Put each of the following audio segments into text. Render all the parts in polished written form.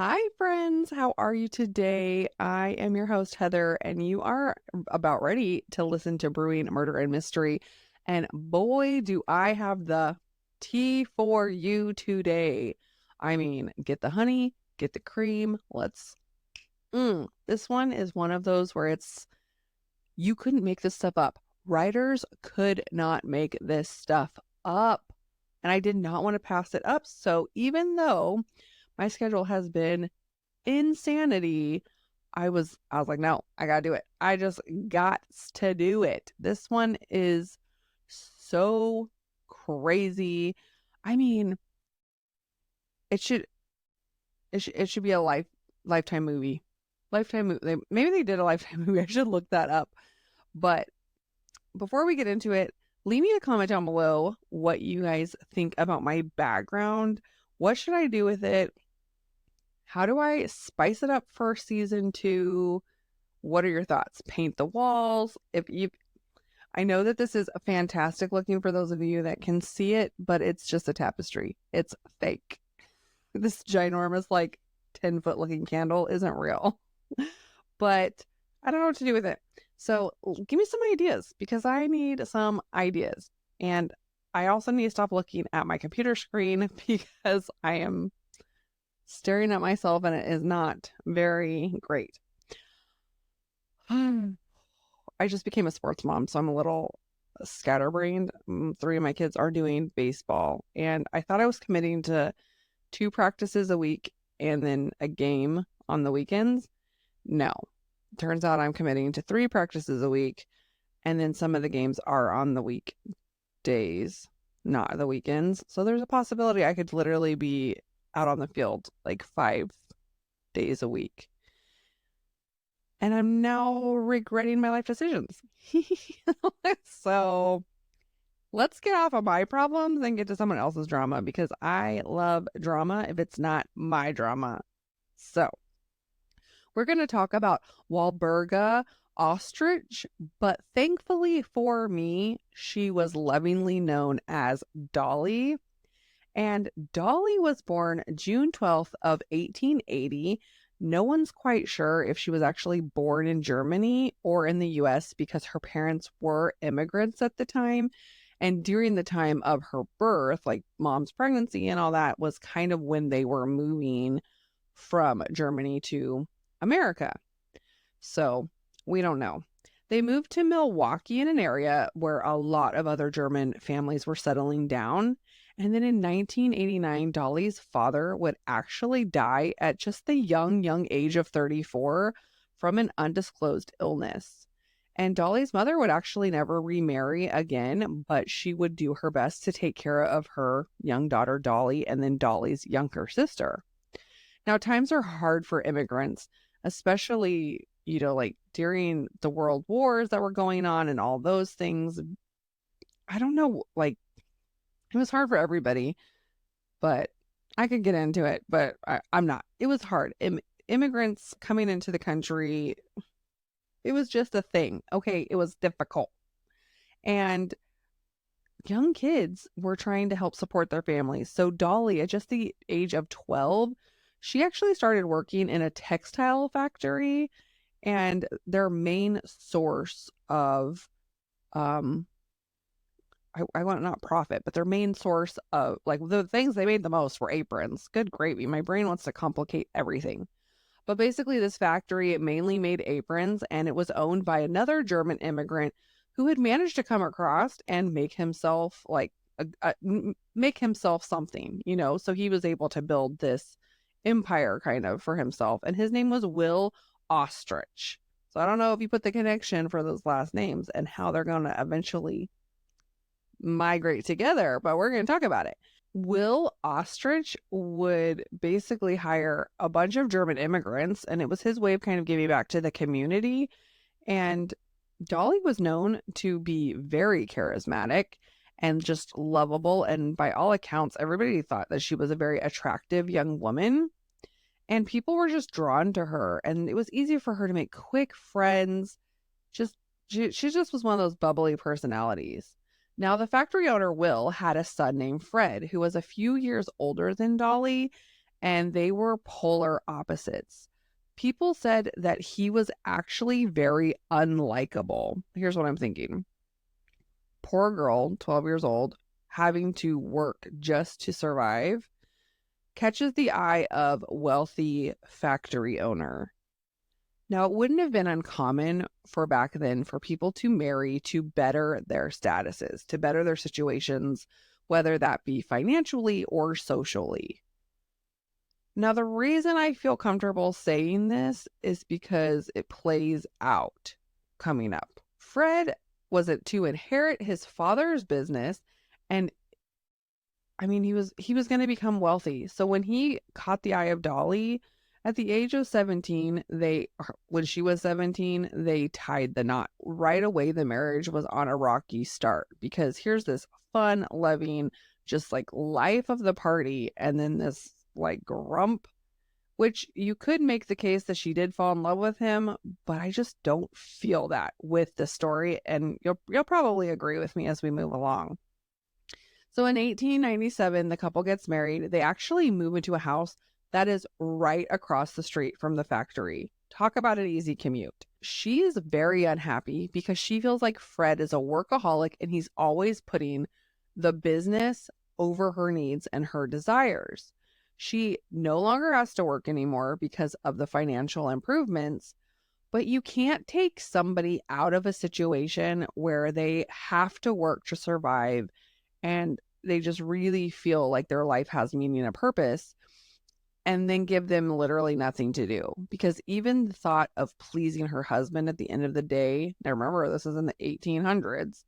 Hi, friends. How are you today? I am your host, Heather, and you are about ready to listen to Brewing Murder and Mystery. And boy, do I have the tea for you today. I mean, get the honey, get the cream. This one is one of those where you couldn't make this stuff up. Writers could not make this stuff up. And I did not want to pass it up. So even though my schedule has been insanity, I was like, no, I gotta do it. I just got to do it. This one is so crazy. I mean, it should it should be a lifetime movie. Lifetime movie. Maybe they did a lifetime movie. I should look that up. But before we get into it, leave me a comment down below what you guys think about my background. What should I do with it? How do I spice it up for season 2? What are your thoughts? Paint the walls. I know that this is fantastic looking for those of you that can see it, but it's just a tapestry. It's fake. This ginormous, like 10-foot looking candle isn't real. But I don't know what to do with it. So give me some ideas because I need some ideas. And I also need to stop looking at my computer screen because I am staring at myself and it is not very great. I just became a sports mom, so I'm a little scatterbrained. 3 of my kids are doing baseball, and I thought I was committing to 2 practices a week and then a game on the weekends. No. Turns out I'm committing to 3 practices a week, and then some of the games are on the weekdays, not the weekends. So there's a possibility I could literally be out on the field like 5 days a week. And I'm now regretting my life decisions. So let's get off of my problems and get to someone else's drama because I love drama if it's not my drama. So we're going to talk about Walburga Ostrich, but thankfully for me, she was lovingly known as Dolly. And Dolly was born June 12th of 1880. No one's quite sure if she was actually born in Germany or in the US because her parents were immigrants at the time. And during the time of her birth, like mom's pregnancy and all that, was kind of when they were moving from Germany to America. So we don't know. They moved to Milwaukee in an area where a lot of other German families were settling down. And then in 1989, Dolly's father would actually die at just the young age of 34 from an undisclosed illness. And Dolly's mother would actually never remarry again, but she would do her best to take care of her young daughter, Dolly, and then Dolly's younger sister. Now, times are hard for immigrants, especially, like during the world wars that were going on and all those things. I don't know, like, it was hard for everybody, but I could get into it, but I'm not. It was hard. Immigrants coming into the country, it was just a thing. Okay, it was difficult. And young kids were trying to help support their families. So Dolly, at just the age of 12, she actually started working in a textile factory, and their main source of I want not profit, but their main source of like the things they made the most were aprons. Good gravy. My brain wants to complicate everything. But basically, this factory mainly made aprons, and it was owned by another German immigrant who had managed to come across and make himself make himself something, So he was able to build this empire kind of for himself, and his name was Will Ostrich. So I don't know if you put the connection for those last names and how they're going to eventually migrate together, but we're going to talk about it. Will Ostrich would basically hire a bunch of German immigrants, and it was his way of kind of giving back to the community. And Dolly was known to be very charismatic and just lovable. And by all accounts, everybody thought that she was a very attractive young woman. And people were just drawn to her. And it was easy for her to make quick friends. She just was one of those bubbly personalities. Now, the factory owner, Will, had a son named Fred, who was a few years older than Dolly, and they were polar opposites. People said that he was actually very unlikable. Here's what I'm thinking. Poor girl, 12 years old, having to work just to survive, catches the eye of wealthy factory owner. Now, it wouldn't have been uncommon for back then for people to marry to better their statuses, to better their situations, whether that be financially or socially. Now, the reason I feel comfortable saying this is because it plays out coming up. Fred was it to inherit his father's business, and I mean he was going to become wealthy. So when he caught the eye of Dolly at the age of 17, when she was 17, they tied the knot. Right away the marriage was on a rocky start because here's this fun, loving, just like life of the party, and then this like grump, which you could make the case that she did fall in love with him, but I just don't feel that with the story, and you'll probably agree with me as we move along. So in 1897, the couple gets married. They actually move into a house that is right across the street from the factory. Talk about an easy commute. She is very unhappy because she feels like Fred is a workaholic and he's always putting the business over her needs and her desires. She no longer has to work anymore because of the financial improvements, but you can't take somebody out of a situation where they have to work to survive and they just really feel like their life has meaning and purpose, and then give them literally nothing to do. Because even the thought of pleasing her husband at the end of the day, now remember, this is in the 1800s,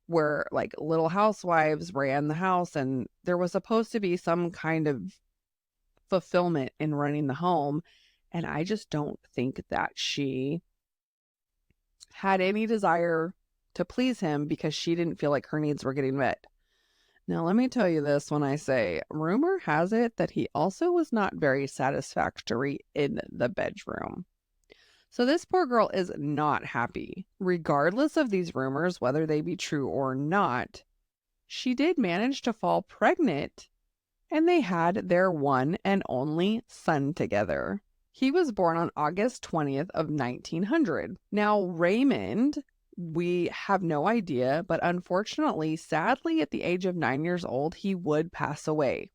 where like little housewives ran the house, and there was supposed to be some kind of fulfillment in running the home. And I just don't think that she had any desire to please him because she didn't feel like her needs were getting met. Now, let me tell you this when I say rumor has it that he also was not very satisfactory in the bedroom. So this poor girl is not happy. Regardless of these rumors, whether they be true or not, she did manage to fall pregnant, and they had their one and only son together. He was born on August 20th of 1900. Now, Raymond, we have no idea, but unfortunately, sadly, at the age of 9 years old, he would pass away.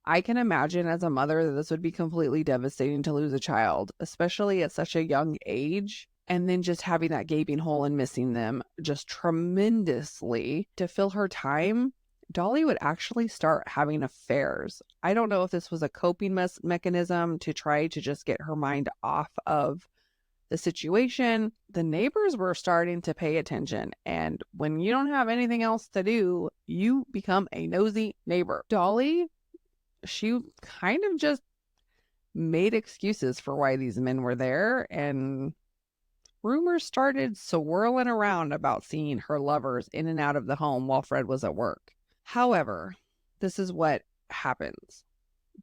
I can imagine as a mother that this would be completely devastating to lose a child, especially at such a young age. And then just having that gaping hole and missing them just tremendously. To fill her time, Dolly would actually start having affairs. I don't know if this was a coping mechanism to try to just get her mind off of the situation. The neighbors were starting to pay attention, and when you don't have anything else to do, you become a nosy neighbor. Dolly, she kind of just made excuses for why these men were there, and rumors started swirling around about seeing her lovers in and out of the home while Fred was at work. However, this is what happens.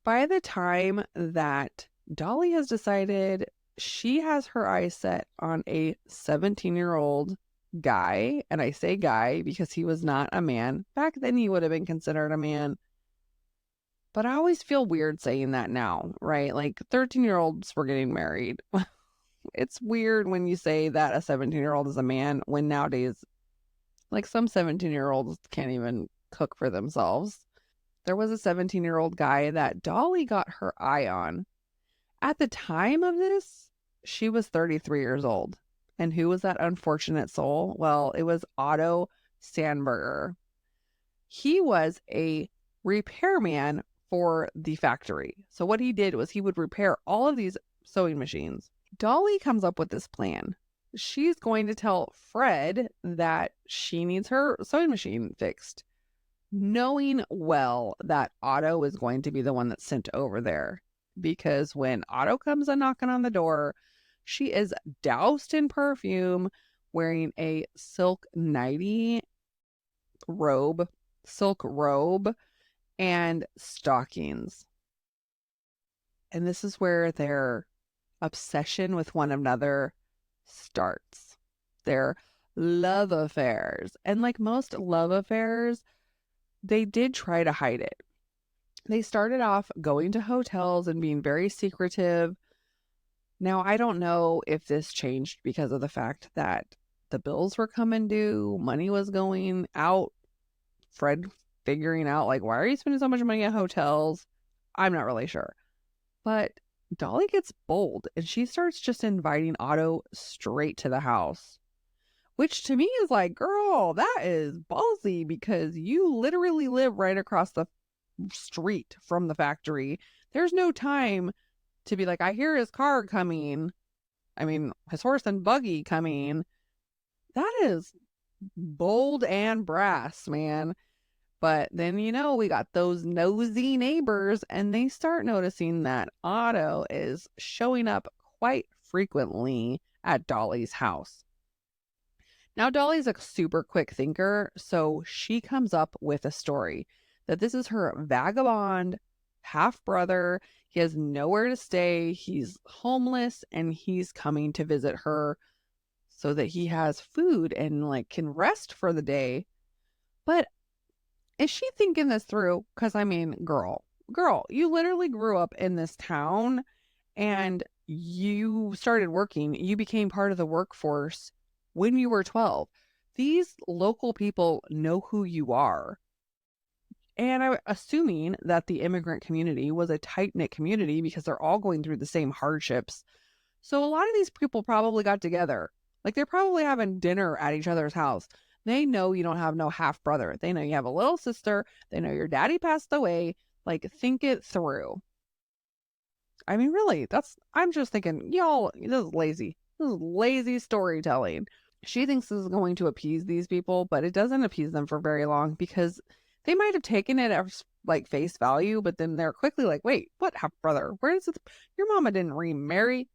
By the time that Dolly has decided she has her eyes set on a 17-year-old guy, and I say guy because he was not a man. Back then he would have been considered a man. But I always feel weird saying that now, right? Like 13-year-olds were getting married. It's weird when you say that a 17-year-old is a man when nowadays, like some 17-year-olds can't even cook for themselves. There was a 17-year-old guy that Dolly got her eye on. At the time of this, she was 33 years old. And who was that unfortunate soul? Well, it was Otto Sandberger. He was a repairman for the factory. So what he did was he would repair all of these sewing machines. Dolly comes up with this plan. She's going to tell Fred that she needs her sewing machine fixed, knowing well that Otto is going to be the one that's sent over there. Because when Otto comes a knocking on the door, she is doused in perfume, wearing a silk robe, and stockings. And this is where their obsession with one another starts. Their love affairs. And like most love affairs, they did try to hide it. They started off going to hotels and being very secretive. Now, I don't know if this changed because of the fact that the bills were coming due, money was going out, Fred figuring out, like, why are you spending so much money at hotels? I'm not really sure. But Dolly gets bold and she starts just inviting Otto straight to the house, which to me is like, girl, that is ballsy because you literally live right across the street from the factory. There's no time to be like, I hear his car coming. I mean, his horse and buggy coming. That is bold and brass, man. But then, we got those nosy neighbors, and they start noticing that Otto is showing up quite frequently at Dolly's house. Now, Dolly's a super quick thinker, so she comes up with a story that this is her vagabond half brother. He has nowhere to stay, he's homeless, and he's coming to visit her so that he has food and like can rest for the day. But is she thinking this through? Because I mean, girl, you literally grew up in this town and you started working. You became part of the workforce when you were 12. These local people know who you are. And I'm assuming that the immigrant community was a tight knit community because they're all going through the same hardships. So a lot of these people probably got together. Like they're probably having dinner at each other's house. They know you don't have no half brother. They know you have a little sister. They know your daddy passed away. Like, think it through. I mean, really, I'm just thinking, y'all, this is lazy. This is lazy storytelling. She thinks this is going to appease these people, but it doesn't appease them for very long because they might have taken it as like face value, but then they're quickly like, wait, what half brother? Where is it? Your mama didn't remarry.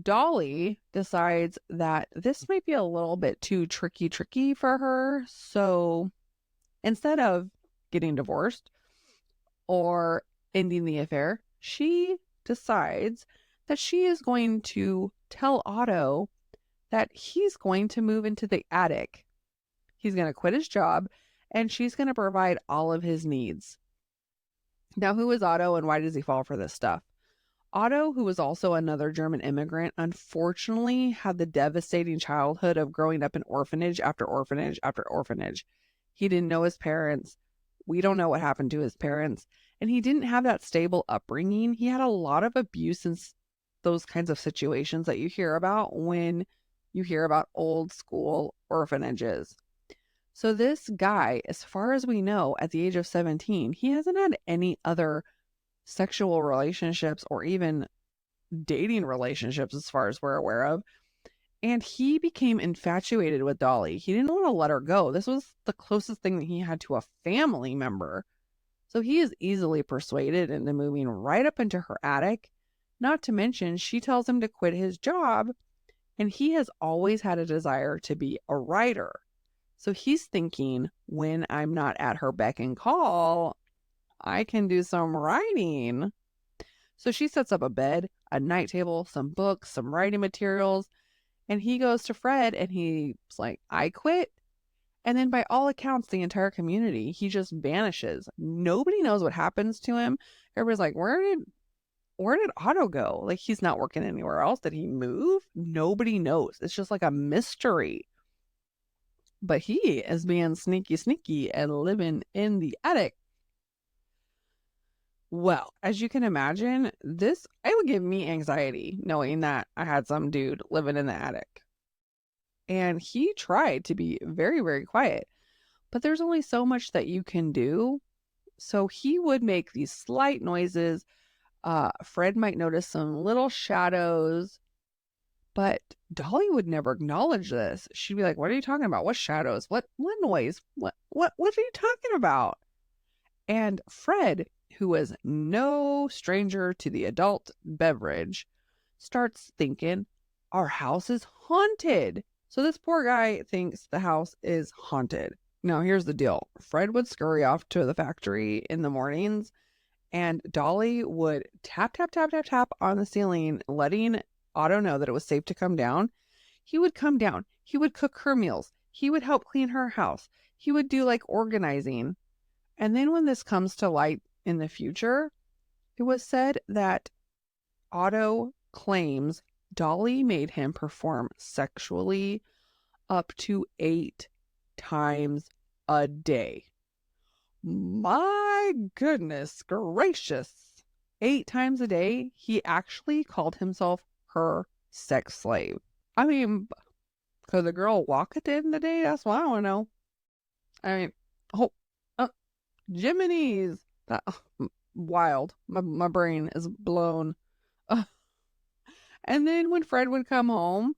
Dolly decides that this might be a little bit too tricky for her. So instead of getting divorced or ending the affair, she decides that she is going to tell Otto that he's going to move into the attic. He's going to quit his job and she's going to provide all of his needs. Now, who is Otto and why does he fall for this stuff? Otto, who was also another German immigrant, unfortunately had the devastating childhood of growing up in orphanage after orphanage after orphanage. He didn't know his parents. We don't know what happened to his parents. And he didn't have that stable upbringing. He had a lot of abuse and those kinds of situations that you hear about when you hear about old school orphanages. So this guy, as far as we know, at the age of 17, he hasn't had any other sexual relationships or even dating relationships as far as we're aware of. And he became infatuated with Dolly. He didn't want to let her go. This was the closest thing that he had to a family member. So he is easily persuaded into moving right up into her attic. Not to mention, she tells him to quit his job, and he has always had a desire to be a writer. So he's thinking, when I'm not at her beck and call, I can do some writing. So she sets up a bed, a night table, some books, some writing materials, and he goes to Fred and he's like, I quit. And then by all accounts, the entire community, he just vanishes. Nobody knows what happens to him. Everybody's like, where did Otto go? Like, he's not working anywhere else. Did he move? Nobody knows. It's just like a mystery. But he is being sneaky and living in the attic. Well, as you can imagine, it would give me anxiety knowing that I had some dude living in the attic. And he tried to be very, very quiet, but there's only so much that you can do. So he would make these slight noises. Fred might notice some little shadows, but Dolly would never acknowledge this. She'd be like, what are you talking about? What shadows? What noise? What are you talking about? And Fred, who was no stranger to the adult beverage, starts thinking, our house is haunted. So this poor guy thinks the house is haunted. Now, here's the deal. Fred would scurry off to the factory in the mornings, and Dolly would tap on the ceiling, letting Otto know that it was safe to come down. He would come down. He would cook her meals. He would help clean her house. He would do like organizing. And then when this comes to light, in the future, it was said that Otto claims Dolly made him perform sexually up to 8 times a day. My goodness gracious. 8 times a day, he actually called himself her sex slave. I mean, could the girl walk at the end of the day? That's what I want to know. I mean, oh, uh, Jiminy's. That, wild. My brain is blown. And then when Fred would come home,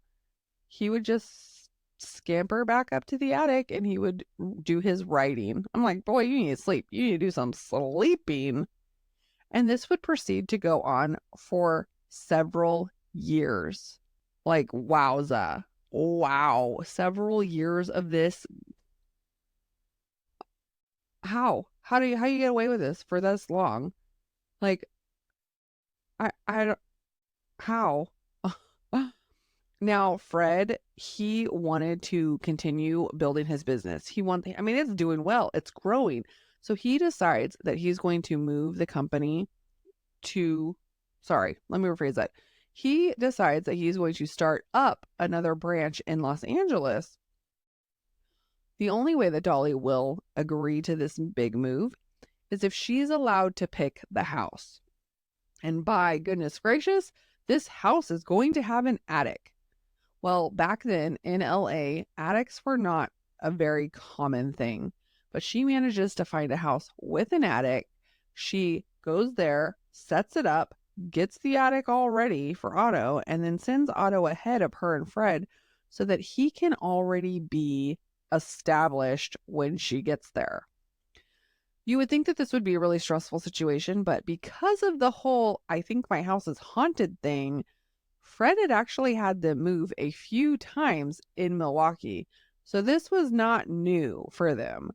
he would just scamper back up to the attic and he would do his writing. I'm like, boy, you need to sleep. You need to do some sleeping. And this would proceed to go on for several years. Like, wowza. Wow. Several years of this. How do you get away with this for this long? Like, I don't, how? Now, Fred, he wanted to continue building his business. I mean, it's doing well, it's growing. So he decides that he's going to move the company sorry, let me rephrase that. He decides that he's going to start up another branch in Los Angeles. The only way that Dolly will agree to this big move is if she's allowed to pick the house. And by goodness gracious, this house is going to have an attic. Well, back then in LA, attics were not a very common thing, but she manages to find a house with an attic. She goes there, sets it up, gets the attic all ready for Otto, and then sends Otto ahead of her and Fred so that he can already be established when she gets there. You would think that this would be a really stressful situation, but because of the whole "I think my house is haunted" thing, Fred had actually had them move a few times in Milwaukee, so this was not new for them.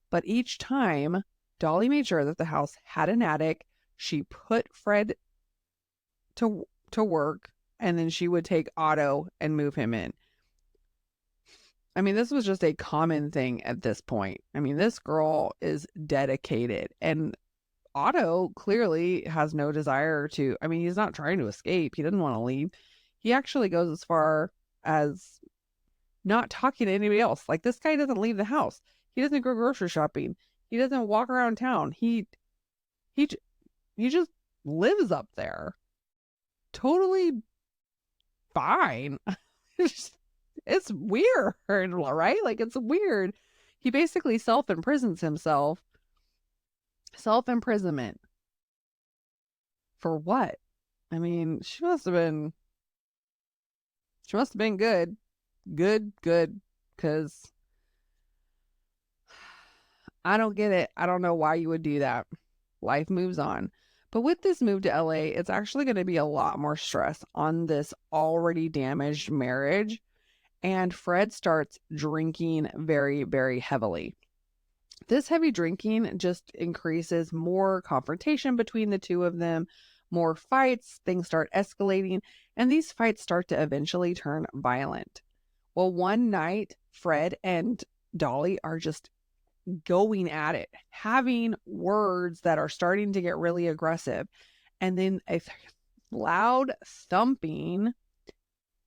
But each time, Dolly made sure that the house had an attic. She put Fred to work, and then she would take Otto and move him in. I mean, this was just a common thing at this point. I mean, this girl is dedicated, and Otto clearly has no desire to, I mean, he's not trying to escape. He doesn't want to leave. He actually goes as far as not talking to anybody else. Like, this guy doesn't leave the house. He doesn't go grocery shopping. He doesn't walk around town. He just lives up there. Totally fine. It's weird, right? Like, it's weird. He basically self-imprisons himself. Self-imprisonment. For what? I mean, she must have been good. Good, because I don't get it. I don't know why you would do that. Life moves on. But with this move to LA, it's actually going to be a lot more stress on this already damaged marriage. And Fred starts drinking very, very heavily. This heavy drinking just increases more confrontation between the two of them, more fights, things start escalating, and these fights start to eventually turn violent. Well, one night, Fred and Dolly are just going at it, having words that are starting to get really aggressive, and then a loud thumping.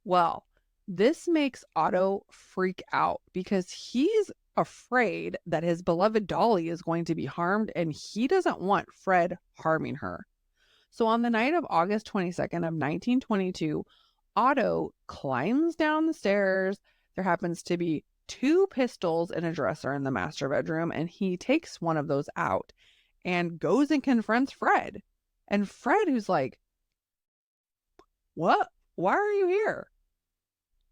Well, this makes Otto freak out because he's afraid that his beloved Dolly is going to be harmed, and he doesn't want Fred harming her. So on the night of August 22nd of 1922, Otto climbs down the stairs. There happens to be 2 pistols in a dresser in the master bedroom, and he takes one of those out and goes and confronts Fred. And Fred, who's like, "What? Why are you here?"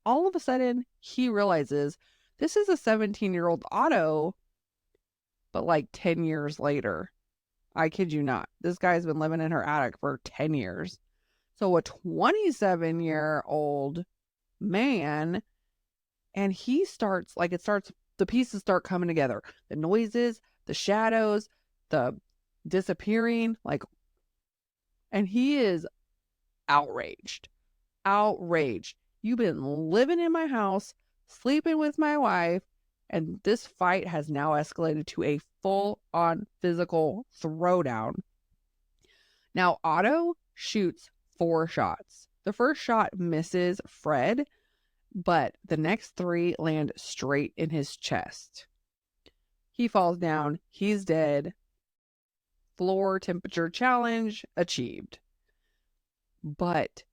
All of a sudden, he realizes this is a 17-year-old Otto, but like 10 years later. I kid you not. This guy's been living in her attic for 10 years. So a 27-year-old man, and he starts, the pieces start coming together. The noises, the shadows, the disappearing, and he is outraged. Outraged. You've been living in my house, sleeping with my wife, and this fight has now escalated to a full-on physical throwdown. Now, Otto shoots 4 shots. The first shot misses Fred, but the next 3 land straight in his chest. He falls down. He's dead. Floor temperature challenge achieved. But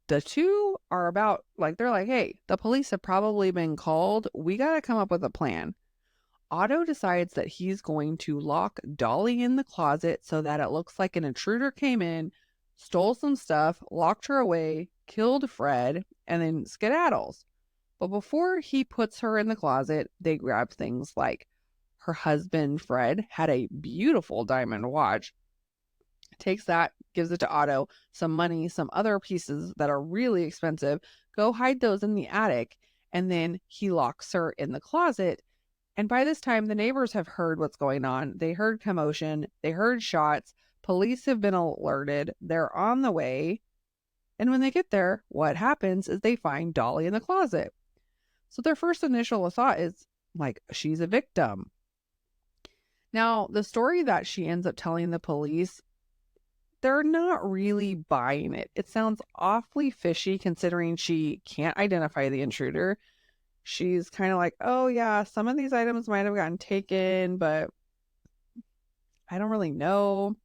the two are about, like, they're like, hey, the police have probably been called. We got to come up with a plan. Otto decides that he's going to lock Dolly in the closet so that it looks like an intruder came in, stole some stuff, locked her away, killed Fred, and then skedaddles. But before he puts her in the closet, they grab things like her husband, Fred, had a beautiful diamond watch. Takes that, gives it to Otto, some money, some other pieces that are really expensive. Go hide those in the attic. And then he locks her in the closet. And by this time, the neighbors have heard what's going on. They heard commotion. They heard shots. Police have been alerted. They're on the way. And when they get there, what happens is they find Dolly in the closet. So their first initial thought is, like, she's a victim. Now, the story that she ends up telling the police, they're not really buying it. It sounds awfully fishy considering she can't identify the intruder. She's kind of like, oh yeah, some of these items might have gotten taken, but I don't really know.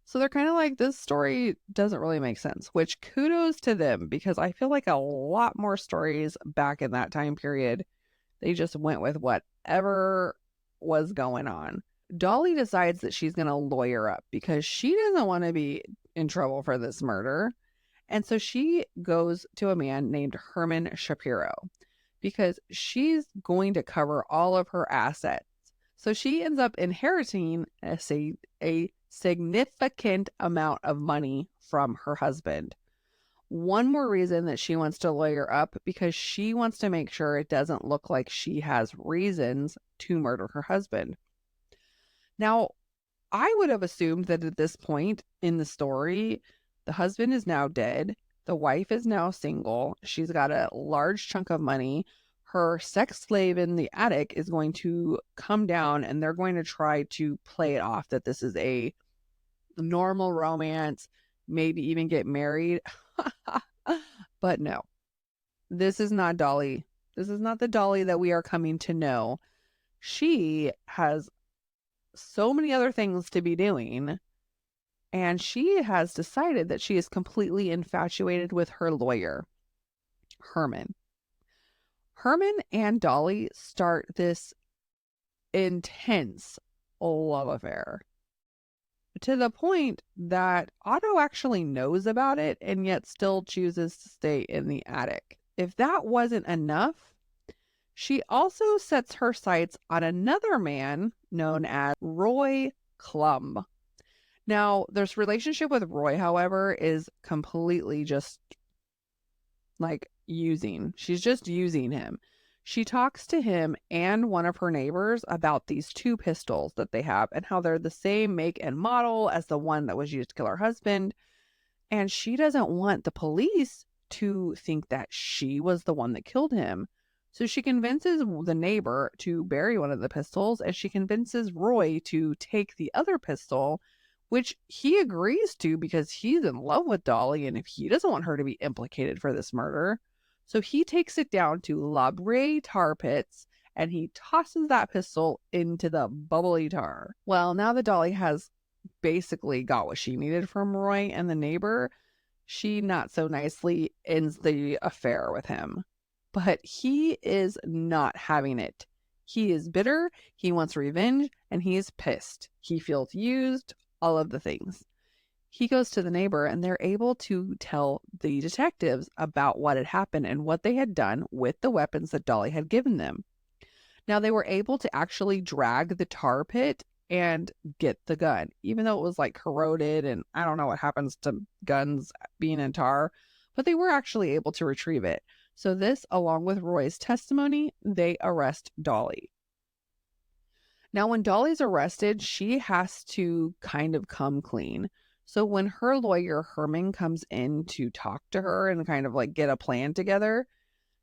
So they're kind of like, this story doesn't really make sense, which kudos to them, because I feel like a lot more stories back in that time period, they just went with whatever was going on. Dolly decides that she's going to lawyer up because she doesn't want to be in trouble for this murder. And so she goes to a man named Herman Shapiro because she's going to cover all of her assets. So she ends up inheriting a significant amount of money from her husband. One more reason that she wants to lawyer up, because she wants to make sure it doesn't look like she has reasons to murder her husband. Now, I would have assumed that at this point in the story, the husband is now dead. The wife is now single. She's got a large chunk of money. Her sex slave in the attic is going to come down and they're going to try to play it off that this is a normal romance, maybe even get married. But no, this is not Dolly. This is not the Dolly that we are coming to know. She has so many other things to be doing, and she has decided that she is completely infatuated with her lawyer, Herman. Herman and Dolly start this intense love affair to the point that Otto actually knows about it and yet still chooses to stay in the attic. If that wasn't enough, she also sets her sights on another man known as Roy Klumb. Now, this relationship with Roy, however, is completely just like using. She's just using him. She talks to him and one of her neighbors about these 2 pistols that they have and how they're the same make and model as the one that was used to kill her husband. And she doesn't want the police to think that she was the one that killed him. So she convinces the neighbor to bury one of the pistols, and she convinces Roy to take the other pistol, which he agrees to because he's in love with Dolly and if he doesn't want her to be implicated for this murder. So he takes it down to La Brea tar pits and he tosses that pistol into the bubbly tar. Well, now that Dolly has basically got what she needed from Roy and the neighbor, she not so nicely ends the affair with him. But he is not having it. He is bitter, he wants revenge, and he is pissed. He feels used, all of the things. He goes to the neighbor and they're able to tell the detectives about what had happened and what they had done with the weapons that Dolly had given them. Now, they were able to actually drag the tar pit and get the gun, even though it was like corroded and I don't know what happens to guns being in tar, but they were actually able to retrieve it. So this, along with Roy's testimony, they arrest Dolly. Now, when Dolly's arrested, she has to kind of come clean. So when her lawyer, Herman, comes in to talk to her and kind of like get a plan together,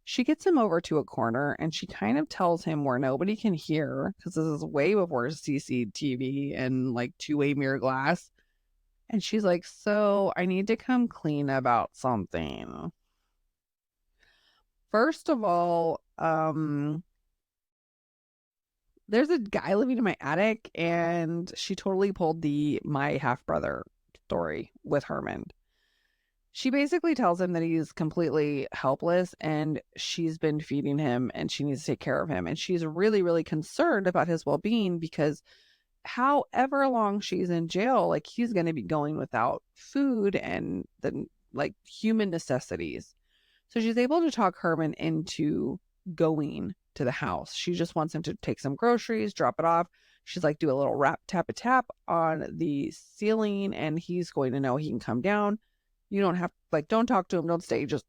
she gets him over to a corner and she kind of tells him where nobody can hear, because this is way before CCTV and like 2-way mirror glass. And she's like, so I need to come clean about something. First of all, there's a guy living in my attic, and she totally pulled the my half brother story with Herman. She basically tells him that he's completely helpless and she's been feeding him and she needs to take care of him. And she's really, really concerned about his well being because however long she's in jail, like he's going to be going without food and the like human necessities. So she's able to talk Herman into going to the house. She just wants him to take some groceries, drop it off. She's like, do a little rap tap a tap on the ceiling, and he's going to know he can come down. You don't have, like, don't talk to him, don't stay, just,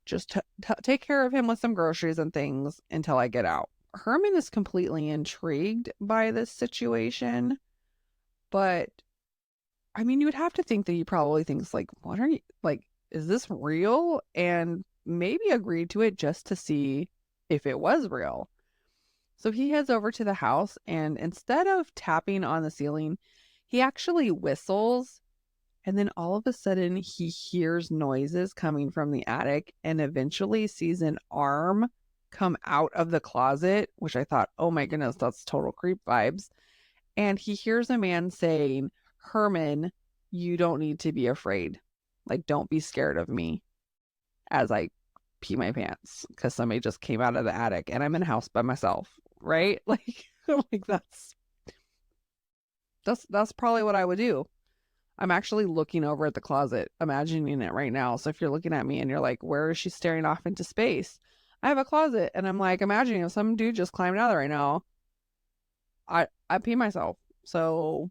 just take care of him with some groceries and things until I get out. Herman is completely intrigued by this situation, but I mean, you would have to think that he probably thinks, like, what are you, like, is this real? And maybe agreed to it just to see if it was real. So he heads over to the house, and instead of tapping on the ceiling, he actually whistles. And then all of a sudden, he hears noises coming from the attic and eventually sees an arm come out of the closet, which I thought, oh my goodness, that's total creep vibes. And he hears a man saying, Herman, you don't need to be afraid. Like, don't be scared of me, as I pee my pants because somebody just came out of the attic and I'm in a house by myself, right? Like, like that's probably what I would do. I'm actually looking over at the closet, imagining it right now. So if you're looking at me and you're like, where is she staring off into space? I have a closet, and I'm like imagining if some dude just climbed out of it right now, I pee myself. So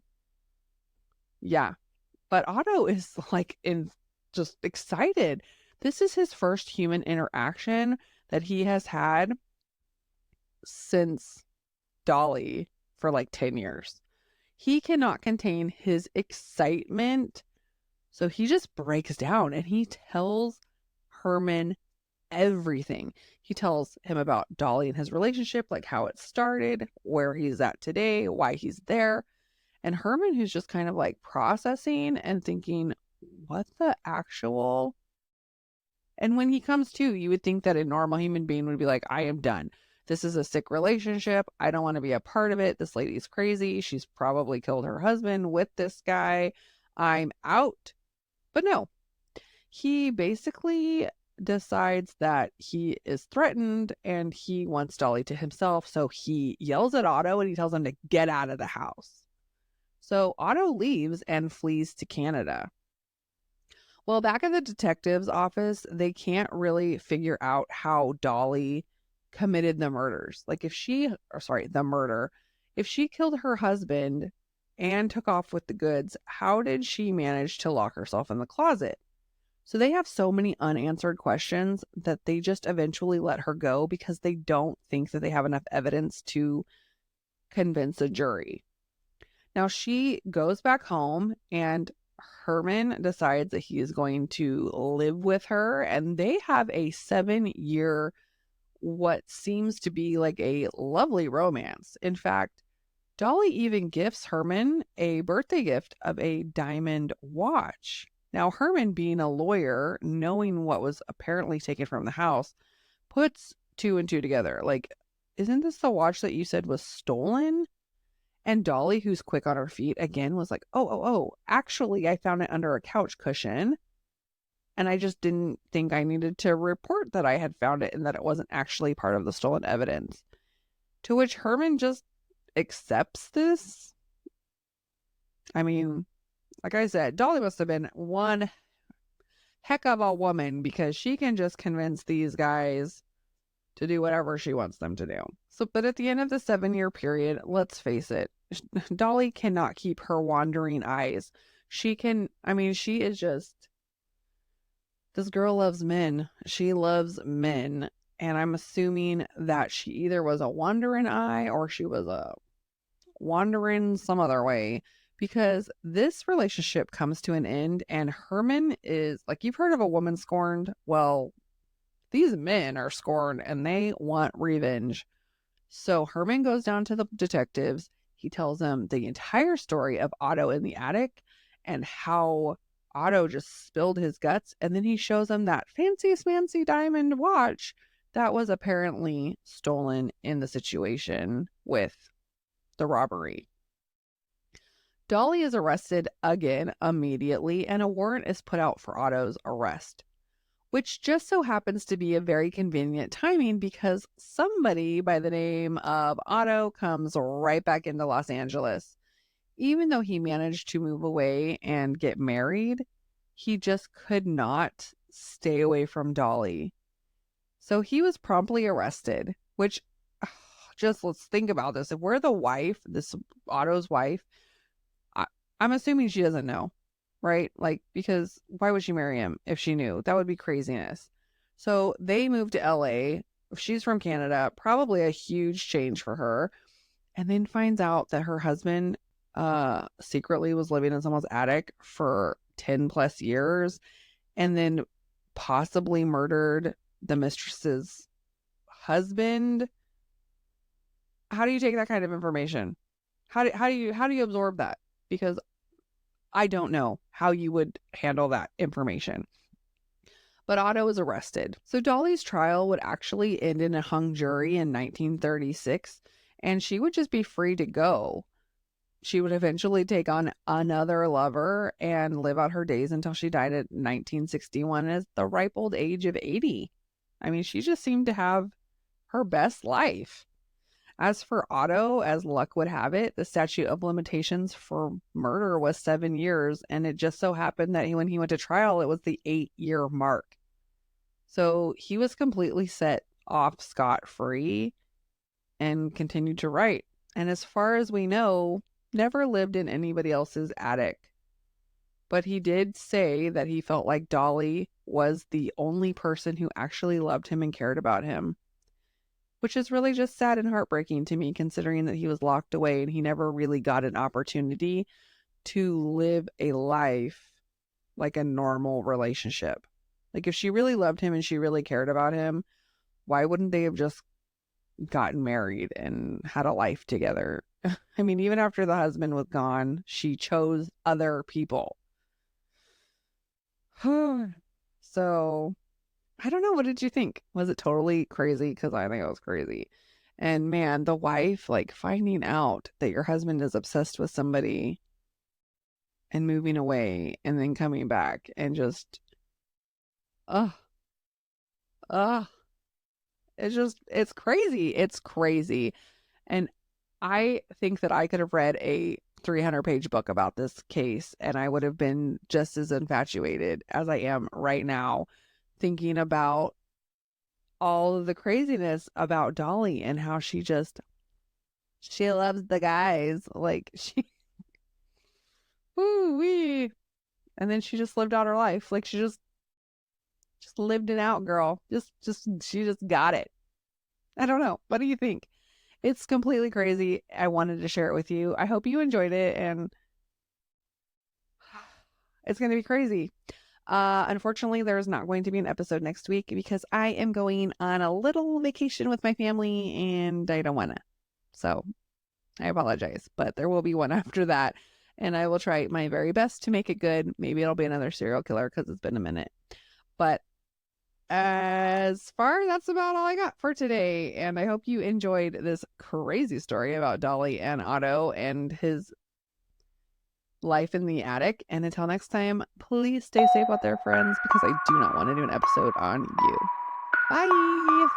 yeah. But Otto is like in just excited. This is his first human interaction that he has had since Dolly for like 10 years. He cannot contain his excitement. So he just breaks down and he tells Herman everything. He tells him about Dolly and his relationship, like how it started, where he's at today, why he's there. And Herman, who's just kind of like processing and thinking, what the actual? And when he comes to, you would think that a normal human being would be like, I am done. This is a sick relationship. I don't want to be a part of it. This lady's crazy. She's probably killed her husband with this guy. I'm out. But no, he basically decides that he is threatened and he wants Dolly to himself. So he yells at Otto and he tells him to get out of the house. So Otto leaves and flees to Canada. Well, back at the detective's office, they can't really figure out how Dolly committed the murders. Like the murder. If she killed her husband and took off with the goods, how did she manage to lock herself in the closet? So they have so many unanswered questions that they just eventually let her go because they don't think that they have enough evidence to convince a jury. Now she goes back home and Herman decides that he is going to live with her, and they have a 7-year, what seems to be like a lovely romance. In fact, Dolly even gifts Herman a birthday gift of a diamond watch. Now, Herman, being a lawyer, knowing what was apparently taken from the house, puts two and two together. Like, isn't this the watch that you said was stolen? And Dolly, who's quick on her feet, again was like, oh, actually, I found it under a couch cushion. And I just didn't think I needed to report that I had found it and that it wasn't actually part of the stolen evidence. To which Herman just accepts this. I mean, like I said, Dolly must have been one heck of a woman because she can just convince these guys to do whatever she wants them to do. So, but at the end of the 7-year period, let's face it, Dolly cannot keep her wandering eyes. She is just, this girl loves men. She loves men. And I'm assuming that she either was a wandering eye or she was a wandering some other way, because this relationship comes to an end and Herman is like, you've heard of a woman scorned? Well, these men are scorned and they want revenge. So Herman goes down to the detectives. He tells them the entire story of Otto in the attic and how Otto just spilled his guts. And then he shows him that fancy smancy diamond watch that was apparently stolen in the situation with the robbery. Dolly is arrested again immediately, and a warrant is put out for Otto's arrest, which just so happens to be a very convenient timing because somebody by the name of Otto comes right back into Los Angeles. Even though he managed to move away and get married, he just could not stay away from Dolly. So he was promptly arrested, which just let's think about this. If we're the wife, this Otto's wife, I'm assuming she doesn't know, right? Like, because why would she marry him if she knew? That would be craziness. So they moved to LA. She's from Canada, probably a huge change for her. And then finds out that her husband secretly was living in someone's attic for 10 plus years and then possibly murdered the mistress's husband. How do you take that kind of information? How do you absorb that? Because I don't know how you would handle that information. But Otto was arrested. So Dolly's trial would actually end in a hung jury in 1936, and she would just be free to go. She would eventually take on another lover and live out her days until she died at 1961 at the ripe old age of 80. I mean, she just seemed to have her best life. As for Otto, as luck would have it, the statute of limitations for murder was 7 years, and it just so happened that when he went to trial, it was the 8-year mark. So he was completely set off scot-free and continued to write. And as far as we know, never lived in anybody else's attic. But he did say that he felt like Dolly was the only person who actually loved him and cared about him, which is really just sad and heartbreaking to me, considering that he was locked away and he never really got an opportunity to live a life like a normal relationship. Like, if she really loved him and she really cared about him, why wouldn't they have just gotten married and had a life together? I mean, even after the husband was gone, she chose other people. So, I don't know. What did you think? Was it totally crazy? Because I think it was crazy. And man, the wife, like, finding out that your husband is obsessed with somebody and moving away and then coming back and just, ugh, ugh. It's crazy. It's crazy. And I think that I could have read a 300-page book about this case and I would have been just as infatuated as I am right now, thinking about all of the craziness about Dolly and how she loves the guys. Like, woo wee. And then she just lived out her life. Like, she just lived it out, girl. She just got it. I don't know. What do you think? It's completely crazy. I wanted to share it with you. I hope you enjoyed it, and it's going to be crazy. Unfortunately, there's not going to be an episode next week because I am going on a little vacation with my family and I don't want to. So I apologize, but there will be one after that. And I will try my very best to make it good. Maybe it'll be another serial killer because it's been a minute. But that's about all I got for today. And I hope you enjoyed this crazy story about Dolly and Otto and his life in the attic. And until next time, please stay safe out there, friends, because I do not want to do an episode on you. Bye.